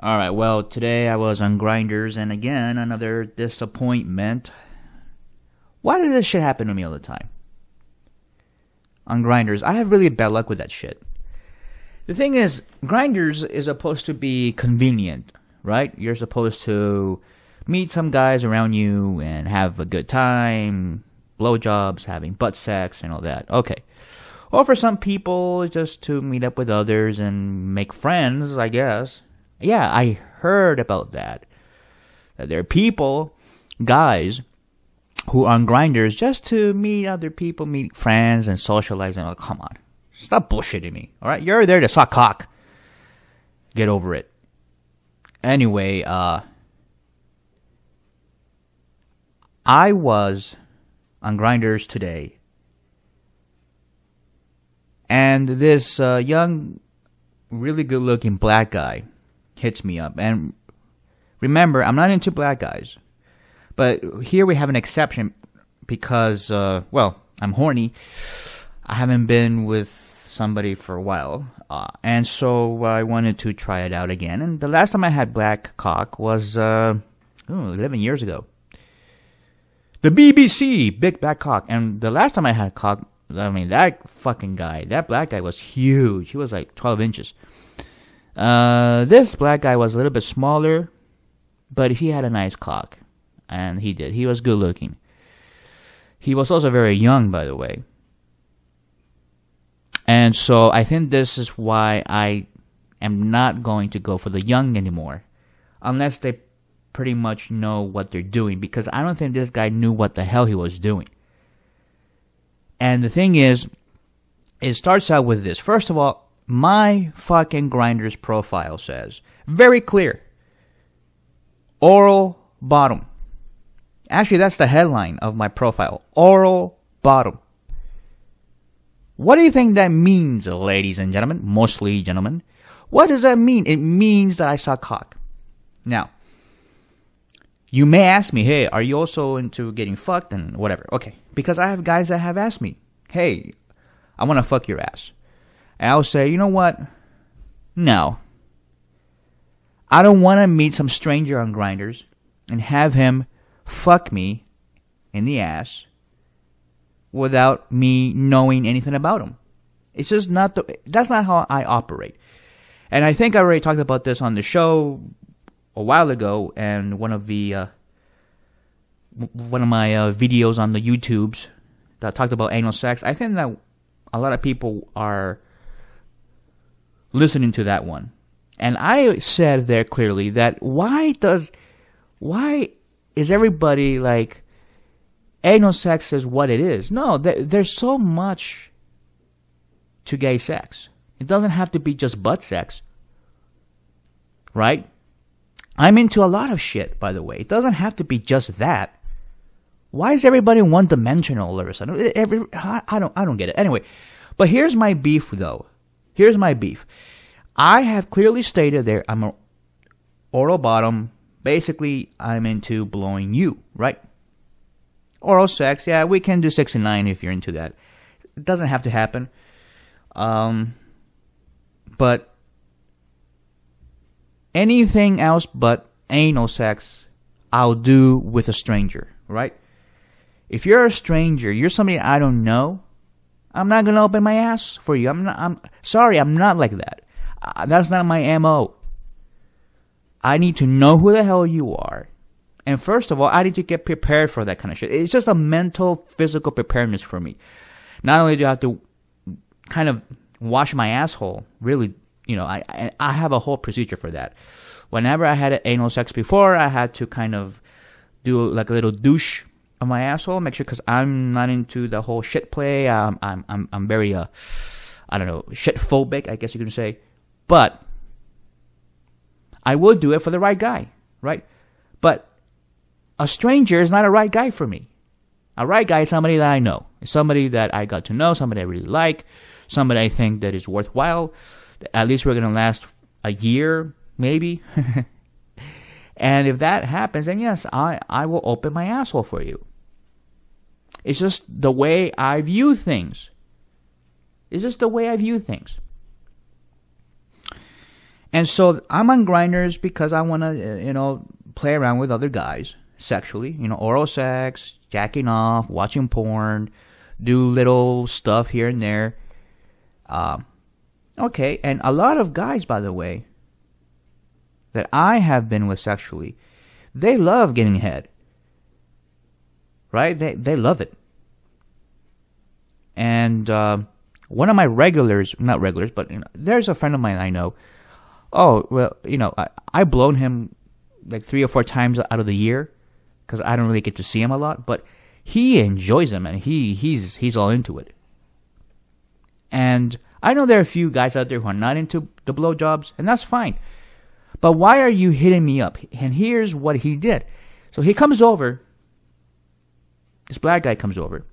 Alright, well, today I was on Grinders, and again, another disappointment. Why does this shit happen to me all the time? On Grinders, I have really bad luck with that shit. The thing is, Grinders is supposed to be convenient, right? You're supposed to meet some guys around you and have a good time, blowjobs, having butt sex, and all that. Okay. Or for some people, just to meet up with others and make friends, I guess. Yeah, I heard about that. That there are people, guys, who are on Grinders just to meet other people, meet friends, and socialize. And come on, stop bullshitting me. All right, you're there to suck cock. Get over it. Anyway, I was on Grinders today, and this young, really good-looking black guy hits me up. And remember, I'm not into black guys. But here we have an exception because, well, I'm horny. I haven't been with somebody for a while. And so I wanted to try it out again. And the last time I had black cock was 11 years ago. The BBC, big black cock. And the last time I had cock, I mean, that fucking guy, that black guy was huge. He was like 12 inches. This black guy was a little bit smaller, but he had a nice cock. And he did. He was good looking. He was also very young, by the way. And so I think this is why I am not going to go for the young anymore. Unless they pretty much know what they're doing. Because I don't think this guy knew what the hell he was doing. And the thing is, it starts out with this. First of all, my fucking Grinders profile says, very clear, oral bottom. Actually, that's the headline of my profile, oral bottom. What do you think that means, ladies and gentlemen? Mostly gentlemen. What does that mean? It means that I saw cock. Now, you may ask me, hey, are you also into getting fucked and whatever? Okay, because I have guys that have asked me, hey, I want to fuck your ass. And I'll say, you know what? No. I don't want to meet some stranger on Grinders and have him fuck me in the ass without me knowing anything about him. It's just not that's not how I operate. And I think I already talked about this on the show a while ago, and one of my videos on the YouTubes that talked about anal sex. I think that a lot of people are listening to that one. And I said there clearly that why is everybody like, anal sex is what it is? No, there's so much to gay sex. It doesn't have to be just butt sex. Right? I'm into a lot of shit, by the way. It doesn't have to be just that. Why is everybody one-dimensional all of a sudden? I don't get it. Anyway, but here's my beef, though. Here's my beef. I have clearly stated there, I'm an oral bottom. Basically, I'm into blowing you, right? Oral sex, yeah, we can do 6 and 9 if you're into that. It doesn't have to happen. But anything else but anal sex, I'll do with a stranger, right? If you're a stranger, you're somebody I don't know, I'm not gonna open my ass for you. I'm sorry, I'm not like that. That's not my MO. I need to know who the hell you are. And first of all, I need to get prepared for that kind of shit. It's just a mental, physical preparedness for me. Not only do I have to kind of wash my asshole, really, you know, I have a whole procedure for that. Whenever I had anal sex before, I had to kind of do like a little douche of my asshole, make sure, because I'm not into the whole shit play. I'm very I don't know, shit phobic, I guess you can say. But I would do it for the right guy, right? But a stranger is not a right guy for me. A right guy is somebody that I know. It's somebody that I got to know, somebody I really like, somebody I think that is worthwhile. At least we're going to last a year, maybe. And if that happens, then yes, I will open my asshole for you. It's just the way I view things. It's just the way I view things. And so I'm on Grinders because I want to, play around with other guys sexually, oral sex, jacking off, watching porn, do little stuff here and there. Okay, and a lot of guys, by the way, that I have been with sexually, they love getting head. Right? They love it. And one of my regulars, not regulars, but there's a friend of mine I know. Oh, well, I've blown him like 3 or 4 times out of the year because I don't really get to see him a lot, but he enjoys them and he's all into it. And I know there are a few guys out there who are not into the blowjobs, and that's fine. But why are you hitting me up? And here's what he did. So he comes over. This black guy comes over.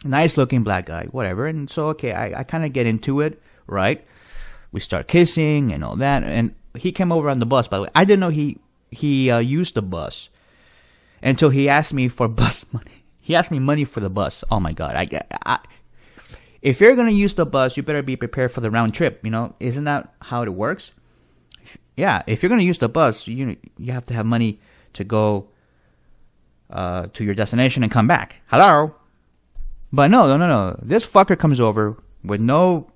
Nice looking black guy, whatever. And so, okay, I kind of get into it, right? We start kissing and all that. And he came over on the bus, by the way. I didn't know he used the bus until he asked me for bus money. He asked me money for the bus. Oh, my God. If you're going to use the bus, you better be prepared for the round trip, Isn't that how it works? Yeah, if you're going to use the bus, you have to have money to go to your destination and come back. Hello? But no. This fucker comes over with no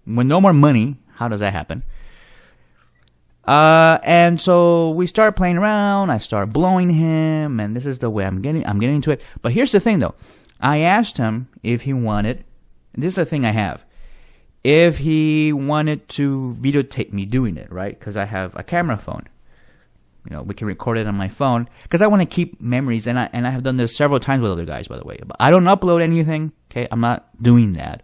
more money. How does that happen? And so we start playing around. I start blowing him, and this is the way I'm getting into it. But here's the thing, though. I asked him if he wanted. And this is the thing I have. If he wanted to videotape me doing it, right? Because I have a camera phone. We can record it on my phone because I want to keep memories, and I have done this several times with other guys, by the way. But I don't upload anything. Okay, I'm not doing that.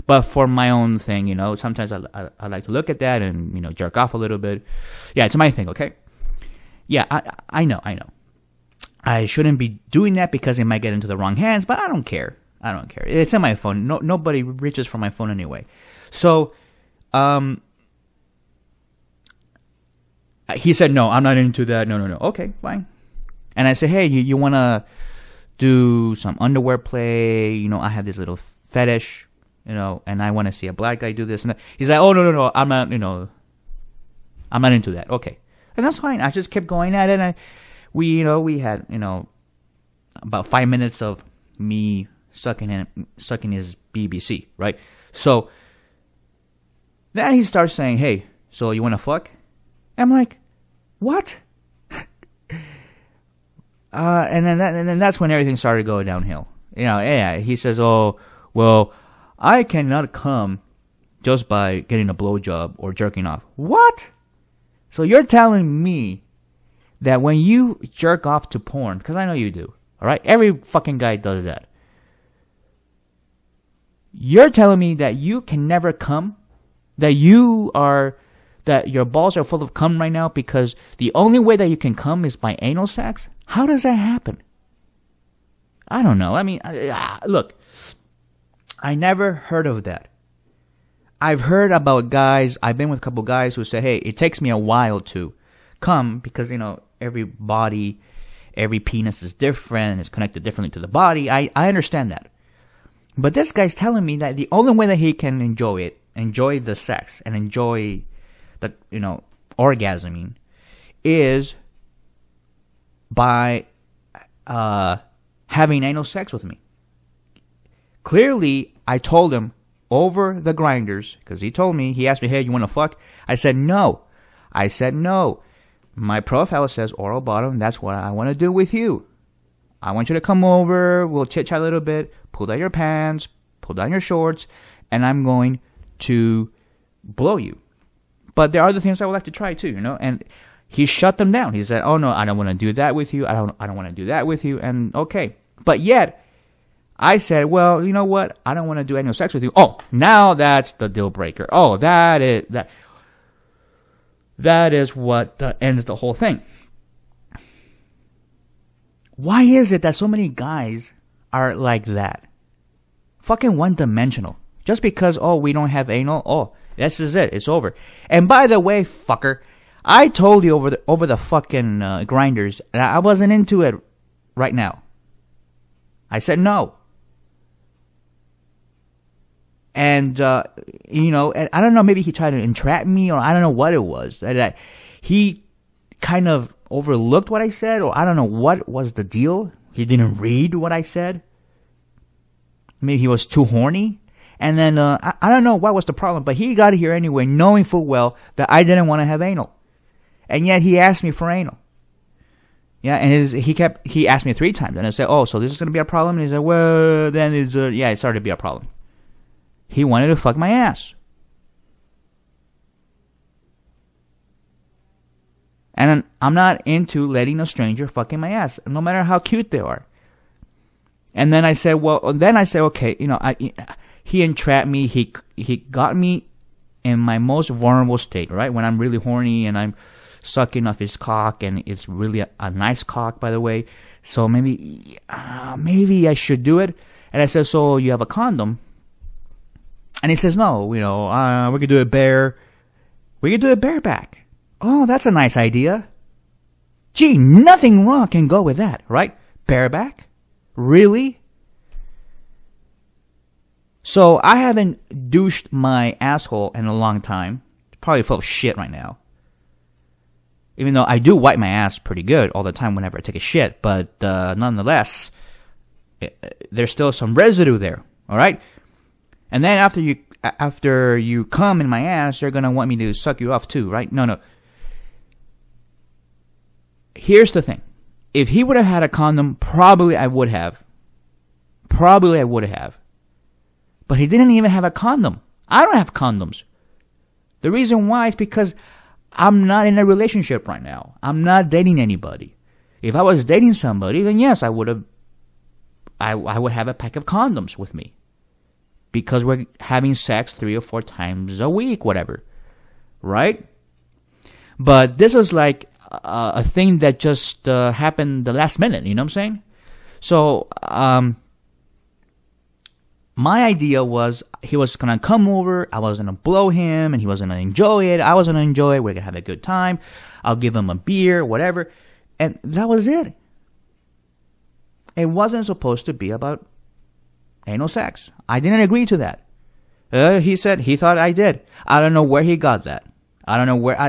But for my own thing, sometimes I like to look at that and jerk off a little bit. Yeah, it's my thing. Okay. Yeah, I know. I shouldn't be doing that because it might get into the wrong hands, but I don't care. It's in my phone. Nobody reaches for my phone anyway. So, he said, no, I'm not into that. No. Okay, fine. And I said, hey, you want to do some underwear play? I have this little fetish, and I want to see a black guy do this and that. He's like, oh, no, I'm not, I'm not into that. Okay. And that's fine. I just kept going at it. And we had, about 5 minutes of me sucking his BBC, right? So then he starts saying, hey, so you want to fuck? I'm like, what? And then that's when everything started going downhill. Yeah. He says, oh, well, I cannot come just by getting a blowjob or jerking off. What? So you're telling me that when you jerk off to porn, because I know you do, all right? Every fucking guy does that. You're telling me that you can never come? That your balls are full of cum right now because the only way that you can come is by anal sex? How does that happen? I don't know. I mean, look, I never heard of that. I've heard about guys, I've been with a couple guys who say, hey, it takes me a while to come because, every body, every penis is different and it's connected differently to the body. I understand that. But this guy's telling me that the only way that he can enjoy the sex and enjoy the, orgasming is by having anal sex with me. Clearly, I told him over the grinders, because he asked me, hey, you want to fuck? I said no. My profile says oral bottom. That's what I want to do with you. I want you to come over. We'll chit-chat a little bit. Pull down your pants. Pull down your shorts. And I'm going to blow you. But there are other things I would like to try too, And he shut them down. He said, oh, no, I don't want to do that with you. I don't want to do that with you. And okay. But yet, I said, well, you know what? I don't want to do anal sex with you. Oh, now that's the deal breaker. Oh, that is what ends the whole thing. Why is it that so many guys are like that? Fucking one-dimensional. Just because, we don't have anal, this is it. It's over. And by the way, fucker, I told you over the fucking grinders that I wasn't into it right now. I said no. And, and I don't know, maybe he tried to entrap me, or I don't know what it was. That he kind of overlooked what I said, or I don't know what was the deal. He didn't read what I said. Maybe he was too horny. And then, I don't know what was the problem, but he got here anyway, knowing full well that I didn't want to have anal. And yet he asked me for anal. Yeah, and he asked me 3 times. And I said, oh, so this is going to be a problem? And he said, well, then it started to be a problem. He wanted to fuck my ass. And I'm not into letting a stranger fucking my ass, no matter how cute they are. And then I said, okay, he entrapped me. He got me in my most vulnerable state, right? When I'm really horny and I'm sucking off his cock, and it's really a nice cock, by the way. So maybe I should do it. And I said, so you have a condom? And he says, no, we could do it bare. We could do it bareback. Oh, that's a nice idea. Gee, nothing wrong can go with that, right? Bareback? Really? So I haven't douched my asshole in a long time. Probably full of shit right now. Even though I do wipe my ass pretty good all the time whenever I take a shit. But nonetheless, there's still some residue there, all right? And then after you come in my ass, you're going to want me to suck you off too, right? No. Here's the thing. If he would have had a condom, probably I would have. But he didn't even have a condom. I don't have condoms. The reason why is because I'm not in a relationship right now. I'm not dating anybody. If I was dating somebody, then yes, I would have a pack of condoms with me. Because we're having sex 3 or 4 times a week, whatever. Right? But this is like a thing that just happened the last minute, you know what I'm saying? So, my idea was he was going to come over, I was going to blow him, and he was going to enjoy it, I was going to enjoy it, we're going to have a good time, I'll give him a beer, whatever. And that was it. It wasn't supposed to be about anal sex. I didn't agree to that. He said he thought I did. I don't know where he got that. I don't know where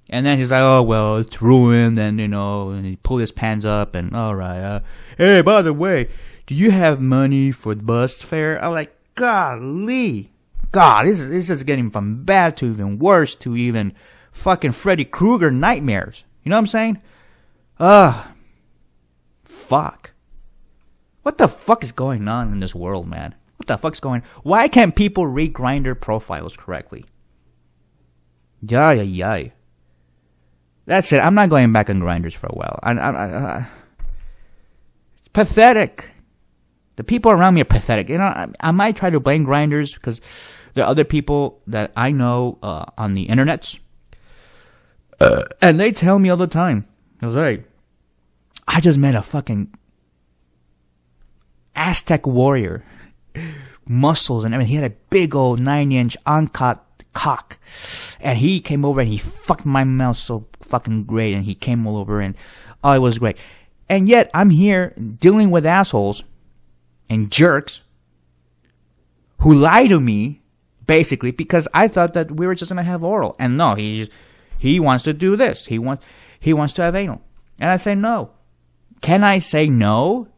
and then he's like, oh, well, it's ruined, and, and he pulled his pants up, and, all right, hey, by the way, do you have money for the bus fare? I'm like, golly. God, this is getting from bad to even worse to even fucking Freddy Krueger nightmares. You know what I'm saying? Fuck. What the fuck is going on in this world, man? What the fuck's going on? Why can't people read GRINDR profiles correctly? Yay. That's it. I'm not going back on Grinders for a while. It's pathetic. The people around me are pathetic. I might try to blame Grinders because there are other people that I know on the internets. And they tell me all the time. I was like, I just met a fucking Aztec warrior. Muscles and everything. He had a big old 9-inch uncut cock. And he came over and he fucked my mouth so fucking great. And he came all over and, oh, it was great. And yet, I'm here dealing with assholes and jerks who lie to me, basically, because I thought that we were just going to have oral. And no, he wants to do this. He wants to have anal. And I say no. Can I say no?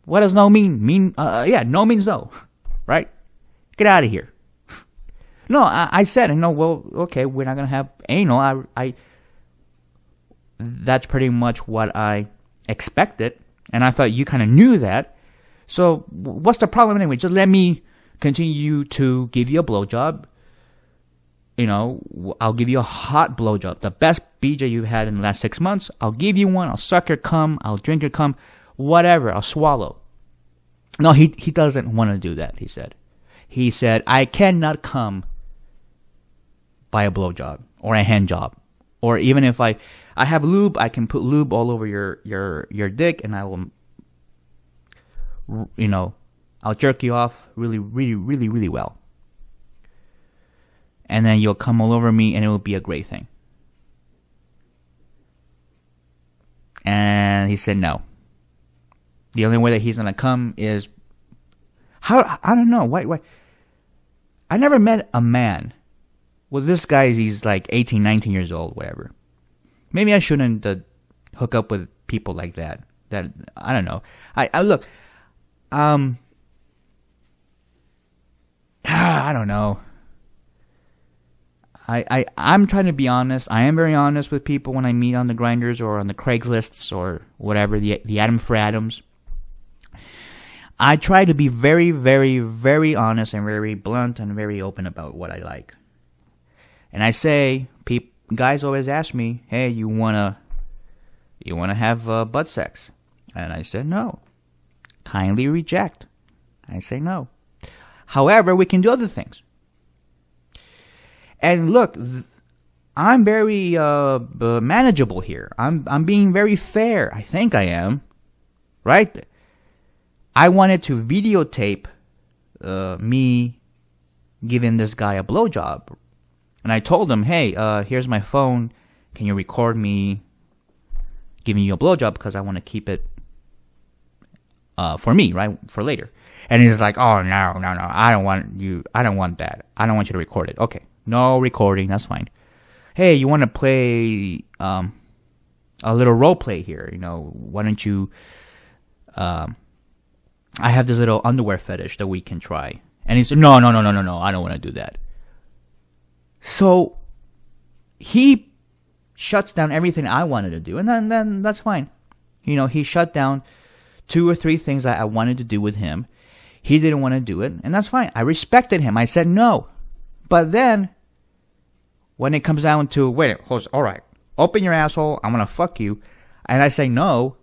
What does no mean? No means no. Right? Get out of here. No, I said, no, well, okay, we're not going to have anal. That's pretty much what I expected. And I thought you kind of knew that. So what's the problem anyway? Just let me continue to give you a blowjob. I'll give you a hot blowjob. The best BJ you've had in the last 6 months. I'll give you one. I'll suck your cum. I'll drink your cum. Whatever. I'll swallow. No, he doesn't want to do that, he said. He said, I cannot come by a blowjob or a hand job. Or even if I have lube, I can put lube all over your dick and I will, I'll jerk you off really, really, really, really well. And then you'll come all over me and it will be a great thing. And he said no. The only way that he's going to come is How? I don't know. Why? I never met a man. Well, this guy, he's like 18, 19 years old, whatever. Maybe I shouldn't hook up with people like that. That I don't know. I look. I don't know. I'm trying to be honest. I am very honest with people when I meet on the grinders or on the Craigslists or whatever, the Adam for Adams. I try to be very, very, very honest and very blunt and very open about what I like. And I say, guys always ask me, hey, you wanna have butt sex? And I said no. Kindly reject. I say no. However, we can do other things. And look, I'm very manageable here. I'm being very fair. I think I am, right? I wanted to videotape me giving this guy a blowjob, and I told him, "Hey, here's my phone. Can you record me giving you a blowjob because I want to keep it for me, right, for later." And he's like, "Oh no, I don't want that. I don't want you to record it." Okay, no recording. That's fine. Hey, you want to play a little role play here? Why don't you? I have this little underwear fetish that we can try. And he said, no, I don't want to do that. So he shuts down everything I wanted to do, and then that's fine. He shut down 2 or 3 things that I wanted to do with him. He didn't want to do it, and that's fine. I respected him. I said no. But then, when it comes down to, wait, all right, open your asshole, I'm going to fuck you, and I say no,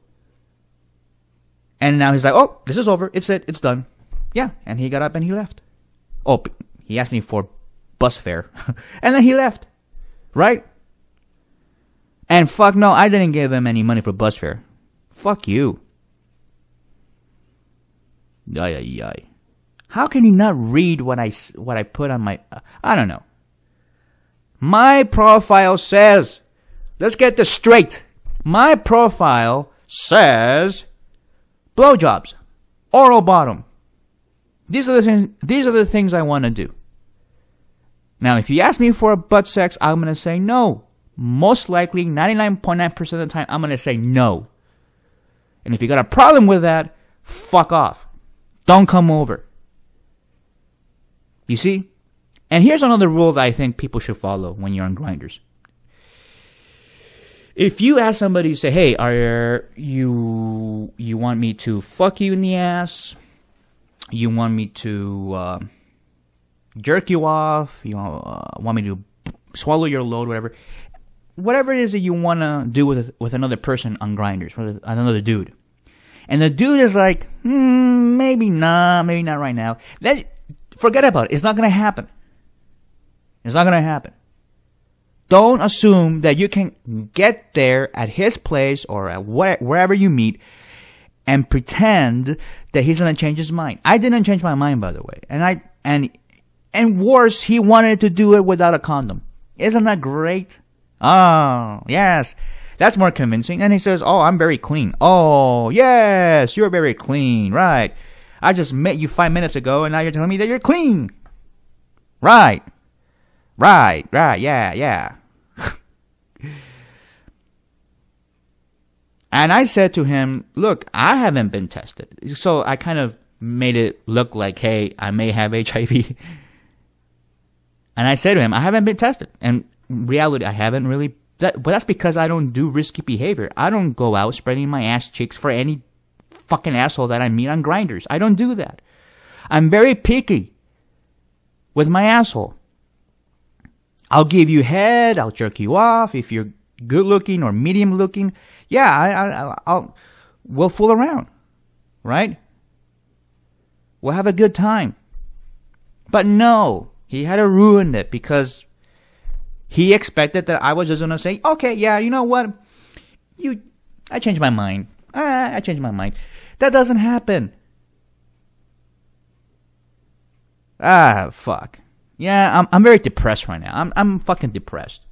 and now he's like, oh, this is over. It's done. Yeah, and he got up and he left. Oh, he asked me for bus fare, and then he left, right? And fuck no, I didn't give him any money for bus fare. Fuck you. How can he not read what I put on my? I don't know. My profile says, let's get this straight. My profile says blowjobs, oral bottom. These are the things I want to do. Now, if you ask me for a butt sex, I'm going to say no. Most likely, 99.9% of the time, I'm going to say no. And if you got a problem with that, fuck off. Don't come over. You see? And here's another rule that I think people should follow when you're on grinders. If you ask somebody, you say, hey, you want me to fuck you in the ass? You want me to jerk you off? You want me to swallow your load, whatever. Whatever it is that you want to do with another person on grinders, with another dude. And the dude is like, maybe not right now. Forget about it. It's not going to happen. It's not going to happen. Don't assume that you can get there at his place or at wherever you meet and pretend that he's going to change his mind. I didn't change my mind, by the way. And worse, he wanted to do it without a condom. Isn't that great? Oh, yes. That's more convincing. And he says, oh, I'm very clean. Oh, yes, you're very clean. Right. I just met you 5 minutes ago, and now you're telling me that you're clean. Right. Yeah. And I said to him, look, I haven't been tested. So I kind of made it look like, hey, I may have HIV. And I said to him, I haven't been tested. And in reality, I haven't really. But that's because I don't do risky behavior. I don't go out spreading my ass cheeks for any fucking asshole that I meet on grinders. I don't do that. I'm very picky with my asshole. I'll give you head. I'll jerk you off if you're good looking or medium looking. Yeah, we'll fool around, right? We'll have a good time. But no, he had to ruin it because he expected that I was just gonna say, okay, yeah, you know what? I changed my mind. I changed my mind. That doesn't happen. Fuck. Yeah, I'm very depressed right now. I'm fucking depressed.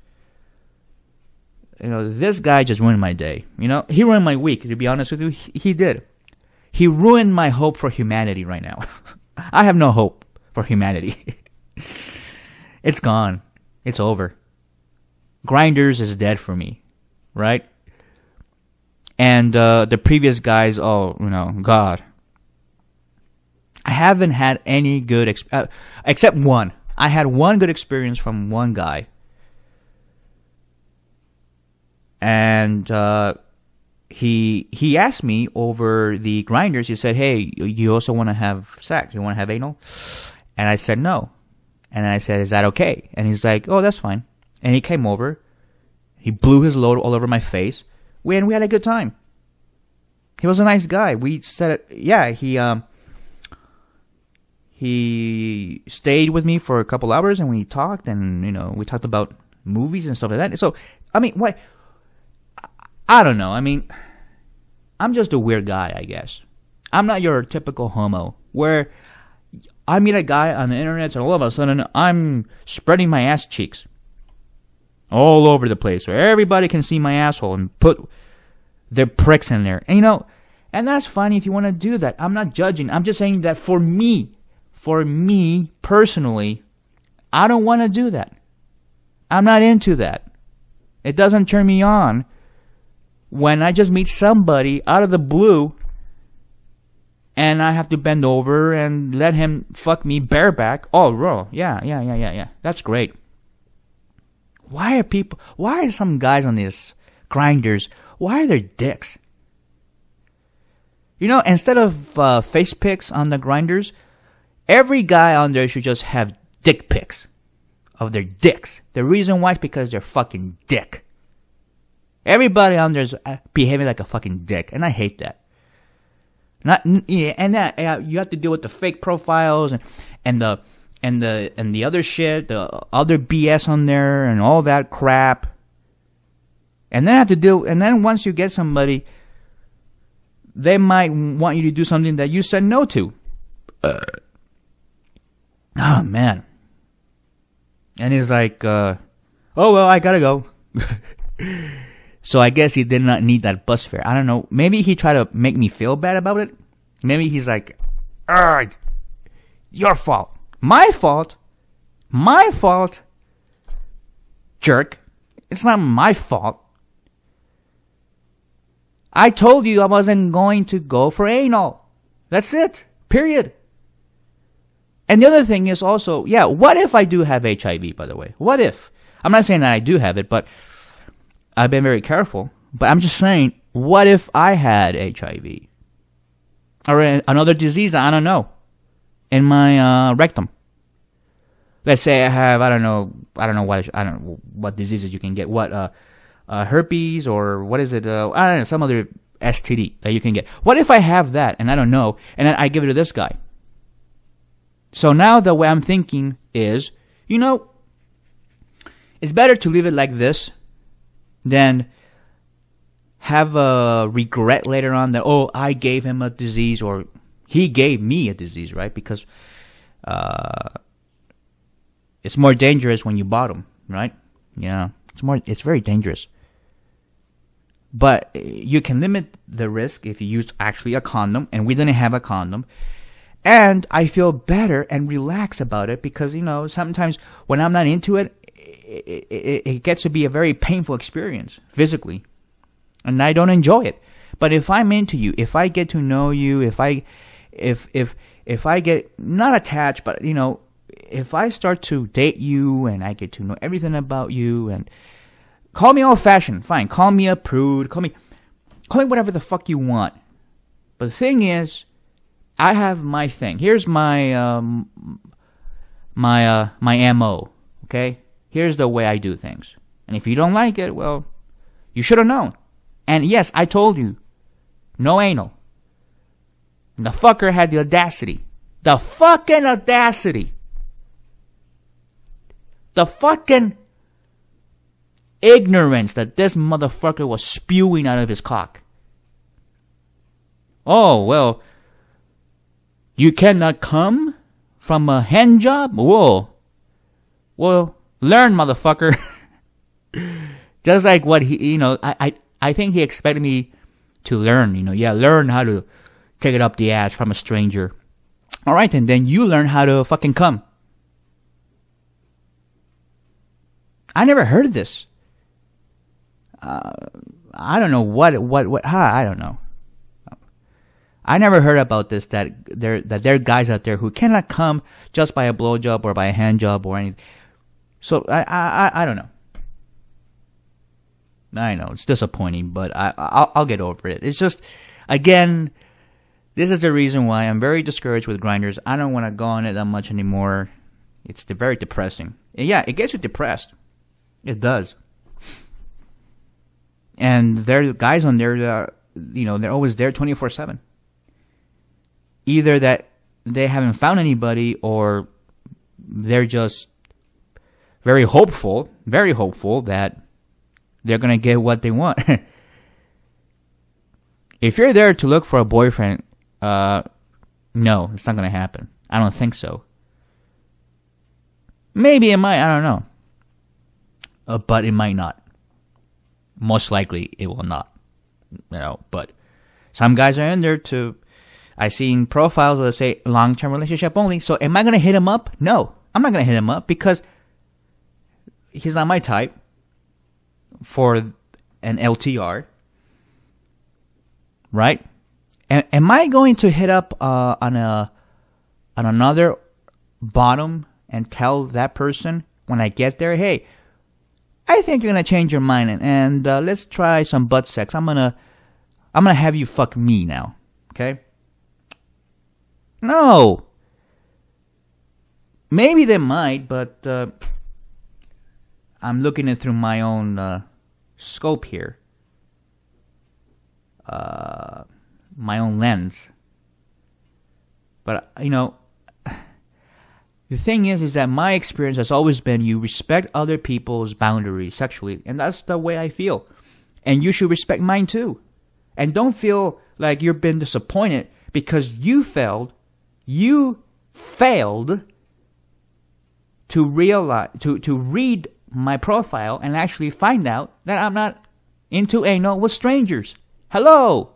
This guy just ruined my day. He ruined my week, to be honest with you. He did. He ruined my hope for humanity right now. I have no hope for humanity. It's gone. It's over. Grinders is dead for me, right? And the previous guys, God. I haven't had any good except one. I had one good experience from one guy. And he asked me over the grinders. He said, "Hey, you also want to have sex? You want to have anal?" And I said no. And I said, "Is that okay?" And he's like, "Oh, that's fine." And he came over. He blew his load all over my face. We had a good time. He was a nice guy. We said, he stayed with me for a couple hours and we talked, and we talked about movies and stuff like that. So, I mean, what? I don't know. I mean, I'm just a weird guy, I guess. I'm not your typical homo where I meet a guy on the internet and all of a sudden I'm spreading my ass cheeks all over the place where everybody can see my asshole and put their pricks in there. And and that's fine if you want to do that. I'm not judging. I'm just saying that for me personally, I don't want to do that. I'm not into that. It doesn't turn me on when I just meet somebody out of the blue and I have to bend over and let him fuck me bareback. Oh, bro. Yeah. That's great. Why are some guys on these grinders, why are they dicks? Instead of face pics on the grinders, every guy on there should just have dick pics of their dicks. The reason why is because they're fucking dick. Everybody on there is behaving like a fucking dick, and I hate that. You have to deal with the fake profiles and the other shit, the other BS on there, and all that crap. And then once you get somebody, they might want you to do something that you said no to. Oh man. And he's like, oh well, I gotta go. So I guess he did not need that bus fare. I don't know. Maybe he tried to make me feel bad about it. Maybe he's like, your fault. My fault? My fault? Jerk. It's not my fault. I told you I wasn't going to go for anal. That's it. Period. And the other thing is also, what if I do have HIV, by the way? What if? I'm not saying that I do have it, but I've been very careful. But I'm just saying, what if I had HIV? Or another disease, I don't know, in my rectum. Let's say I have, I don't know what diseases you can get. What, herpes, or what is it? I don't know, some other STD that you can get. What if I have that and I don't know, and then I give it to this guy? So now the way I'm thinking is, it's better to leave it like this than have a regret later on that, oh, I gave him a disease or he gave me a disease, right? Because it's more dangerous when you bottom, right? Yeah, it's very dangerous. But you can limit the risk if you use actually a condom, and we didn't have a condom. And I feel better and relaxed about it because, sometimes when I'm not into it, it gets to be a very painful experience physically. And I don't enjoy it. But if I'm into you, if I get to know you, if I get not attached, but if I start to date you and I get to know everything about you, and call me old fashioned, fine. Call me a prude, call me whatever the fuck you want. But the thing is, I have my thing. Here's my my MO, okay? Here's the way I do things. And if you don't like it, well, you should have known. And yes, I told you, no anal. And the fucker had the audacity. The fucking audacity. The fucking ignorance that this motherfucker was spewing out of his cock. Oh, well, you cannot come from a hand job? Whoa. Well, learn, motherfucker. Just like what he, I think he expected me to learn, learn how to take it up the ass from a stranger. All right, and then you learn how to fucking come. I never heard of this. I don't know what I don't know. I never heard about this, that there are guys out there who cannot come just by a blowjob or by a hand job or anything. So I don't know. I know it's disappointing, but I'll get over it. It's just, again, this is the reason why I'm very discouraged with grinders. I don't want to go on it that much anymore. It's very depressing. And yeah, it gets you depressed. It does. And there are guys on there that, they're always there 24/7. Either that they haven't found anybody, or they're just very hopeful that they're going to get what they want. If you're there to look for a boyfriend, no, it's not going to happen. I don't think so. Maybe it might, I don't know. But it might not. Most likely it will not. But some guys are in there to, I've seen profiles where they say long-term relationship only. So am I going to hit him up? No, I'm not going to hit him up because he's not my type for an LTR. Right? Am I going to hit up on another bottom and tell that person when I get there, hey, I think you're gonna change your mind and let's try some butt sex. I'm gonna have you fuck me now, okay? No. Maybe they might, but I'm looking it through my own scope here, my own lens. But the thing is that my experience has always been you respect other people's boundaries sexually, and that's the way I feel. And you should respect mine too. And don't feel like you've been disappointed because you failed to realize, to read my profile and actually find out that I'm not into anal with strangers. Hello?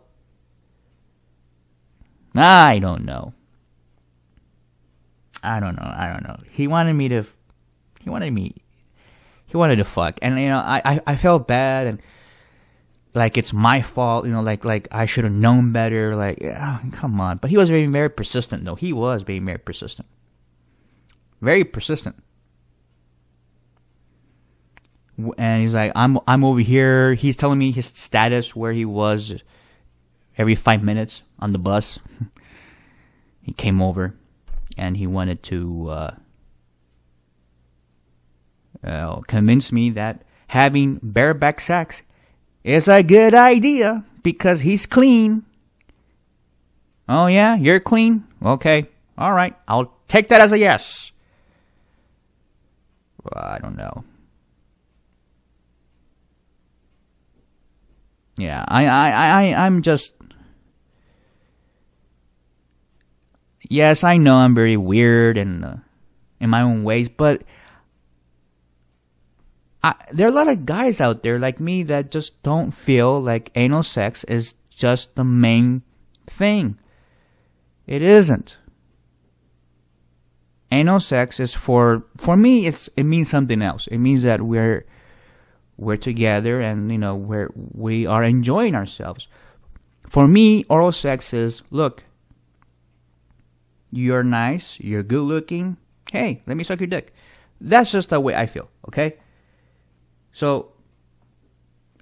I don't know. He wanted to fuck. And, I felt bad and like it's my fault, like I should have known better. Like, come on. But he was being very persistent, though. He was being very persistent. Very persistent. And he's like, I'm over here. He's telling me his status, where he was every 5 minutes on the bus. He came over. And he wanted to convince me that having bareback sex is a good idea because he's clean. Oh yeah, you're clean? Okay, all right, I'll take that as a yes. Well, I don't know. Yeah, I'm just. Yes, I know I'm very weird and in my own ways, but there are a lot of guys out there like me that just don't feel like anal sex is just the main thing. It isn't. Anal sex is for me. It means something else. It means that we're together and we are enjoying ourselves. For me, oral sex is, look, you're nice, you're good looking, hey, let me suck your dick. That's just the way I feel, okay? So,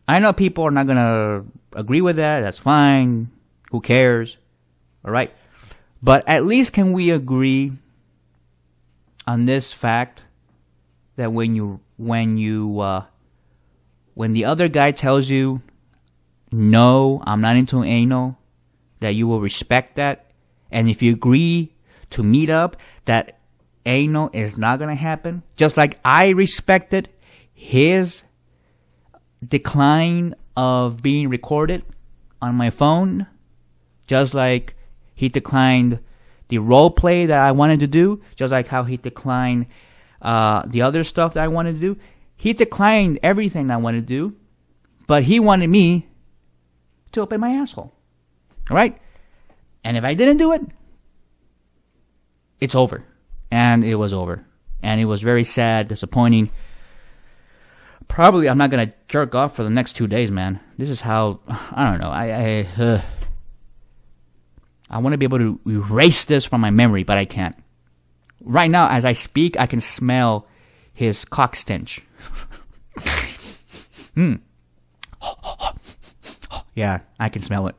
I know people are not going to agree with that. That's fine. Who cares? All right? But at least can we agree on this fact that when the other guy tells you, no, I'm not into anal, that you will respect that. And if you agree to meet up, that anal is not going to happen. Just like I respected his decline of being recorded on my phone. Just like he declined the role play that I wanted to do. Just like how he declined the other stuff that I wanted to do. He declined everything I wanted to do. But he wanted me to open my asshole. Alright? And if I didn't do it, it's over. And it was over. And it was very sad, disappointing. Probably I'm not going to jerk off for the next 2 days, man. This is how, I don't know. I want to be able to erase this from my memory, but I can't. Right now, as I speak, I can smell his cock stench. Yeah, I can smell it.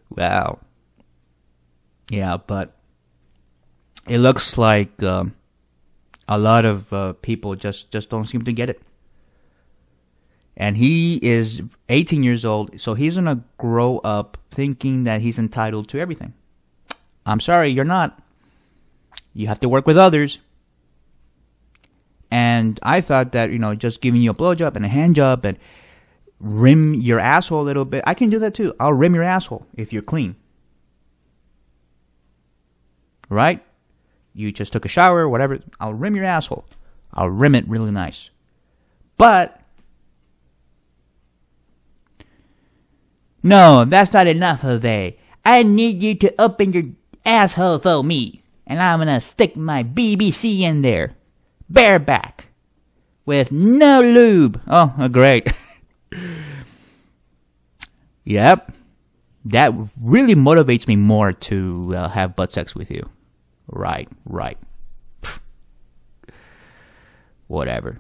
Wow. Yeah, but it looks like a lot of people just don't seem to get it. And he is 18 years old, so he's going to grow up thinking that he's entitled to everything. I'm sorry, you're not. You have to work with others. And I thought that, just giving you a blowjob and a hand job and rim your asshole a little bit, I can do that too. I'll rim your asshole if you're clean. Right? You just took a shower, whatever. I'll rim your asshole. I'll rim it really nice. But no, that's not enough, Jose. I need you to open your asshole for me. And I'm gonna stick my BBC in there. Bareback. With no lube. Oh, great. Yep. That really motivates me more to have butt sex with you. Right. Whatever.